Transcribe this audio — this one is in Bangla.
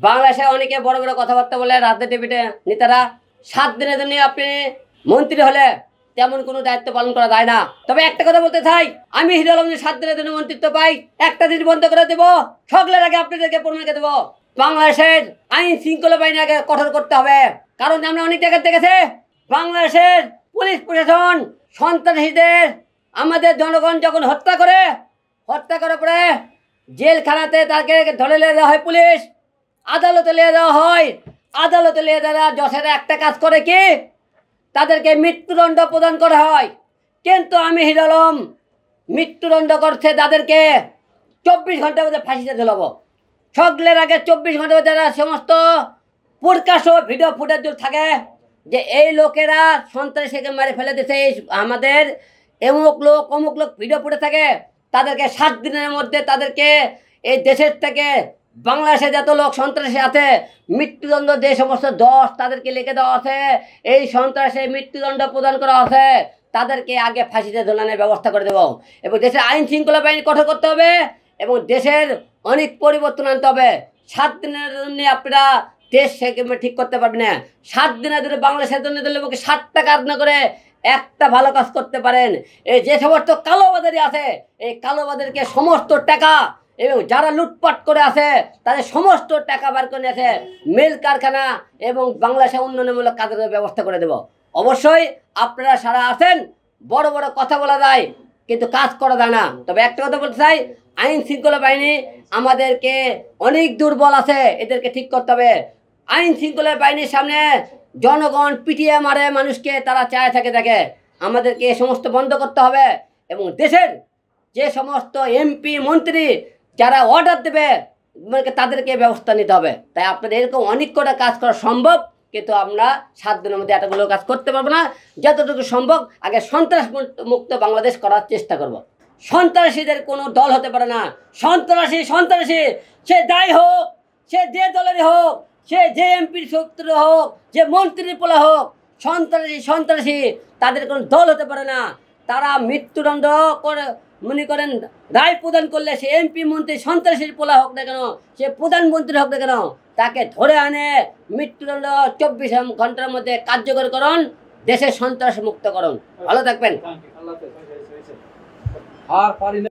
বাংলাদেশে অনেকে বড় বড় কথাবার্তা বলে রাজনীতি নেতারা 7 দিনের জন্য আপনি মন্ত্রী হলে তেমন কোনো দায়িত্ব পালন করা যায় না। তবে একটা কথা বলতে চাই, আমি হিরো আলম 7 দিনের জন্য মন্ত্রিত্ব পাই, একটা জিনিস বন্ধ করে দেবো, সকলের আগে আপনাদেরকে প্রমাণ করে দেবো, বাংলাদেশের আইন শৃঙ্খলা বাহিনী আগে কঠোর করতে হবে। কারণ আমরা অনেক জায়গায় দেখেছি বাংলাদেশের পুলিশ প্রশাসন সন্ত্রাসীদের আমাদের জনগণ যখন হত্যা করার পরে জেলখানাতে তাকে ধরে নিয়ে যাওয়া হয়, পুলিশ আদালতে নিয়ে যাওয়া হয়, আদালতে নিয়ে যাওয়া যশের একটা কাজ করে কি তাদেরকে মৃত্যুদণ্ড প্রদান করা হয়। কিন্তু আমি হিরো আলম মৃত্যুদণ্ড করছে তাদেরকে 24 ঘন্টার মধ্যে ফাঁসিতে ঝুলাবো। সকলের আগে 24 ঘন্টার মধ্যে যারা সমস্ত প্রকাশ্য ভিডিও ফুটেজ থাকে যে এই লোকেরা সন্ত্রাসীকে মেরে ফেলে দিয়েছে, আমাদের অমুক লোক ভিডিও ফুটে থাকে, তাদেরকে 7 দিনের মধ্যে তাদেরকে এই দেশের থেকে বাংলাদেশে যত লোক সন্ত্রাসী আছে মৃত্যুদণ্ড যে সমস্ত দোষ তাদেরকে লিখে দেওয়া আছে, এই সন্ত্রাসে মৃত্যুদণ্ড প্রদান করা আছে, তাদেরকে আগে ফাঁসিতে ঝোলানোর ব্যবস্থা করে দেব। এবং দেশের আইন শৃঙ্খলা বাহিনী কঠোর করতে হবে এবং দেশের অনেক পরিবর্তন আনতে হবে। 7 দিনের জন্য আপনারা দেশ ঠিক করতে পারবেন না। 7 দিনের জন্য বাংলাদেশের জন্য দিলে 7টা কাজ না করে একটা ভালো কাজ করতে পারেন। এই যে সমস্ত কালোবাজারি আছে এই কালোবাজারকে সমস্ত টাকা এবং যারা লুটপাট করে আছে তাদের সমস্ত টাকা বার করে আছে মিল কারখানা এবং বাংলাদেশে উন্নয়নমূলক কাজের ব্যবস্থা করে দেব। অবশ্যই আপনারা সারা আছেন, বড় বড় কথা বলা যায় কিন্তু কাজ করা যায় না। তবে একটা কথা বলতে চাই, আইন শৃঙ্খলা বাহিনী আমাদেরকে অনেক দুর্বল আছে, এদেরকে ঠিক করতে হবে। আইন শৃঙ্খলা বাহিনীর সামনে জনগণ পিটিয়ে মারে মানুষকে, তারা চায় থাকে দেখে, আমাদেরকে এ সমস্ত বন্ধ করতে হবে এবং দেশের যে সমস্ত এমপি মন্ত্রী যারা অর্ডার দেবে তাদেরকে ব্যবস্থা নিতে হবে। তাই আপনাদের এরকম অনেক কটা কাজ করা সম্ভব, কিন্তু আমরা 7 দিনের মধ্যে এতগুলো কাজ করতে পারবো না। যতটুকু সম্ভব আগে সন্ত্রাস মুক্ত বাংলাদেশ করার চেষ্টা করব। সন্ত্রাসীদের কোনো দল হতে পারে না। সন্ত্রাসী সে দায়ী হোক, সে যে দলেরই হোক, সে যে এমপির সূত্র হোক, যে মন্ত্রীর পোলা হোক, সন্ত্রাসী তাদের কোনো দল হতে পারে না। তারা মৃত্যুদণ্ড করে মনে করেন রায় প্রদান করলে সে এমপি মন্ত্রী সন্ত্রাসীর পোলা হোক না কেন, সে প্রধানমন্ত্রী হোক না কেন, তাকে ধরে আনে মৃত্যুদণ্ড 24 ঘন্টার মধ্যে কার্যকর করুন, দেশের সন্ত্রাস মুক্ত করুন। ভালো থাকবেন। আর পারি না।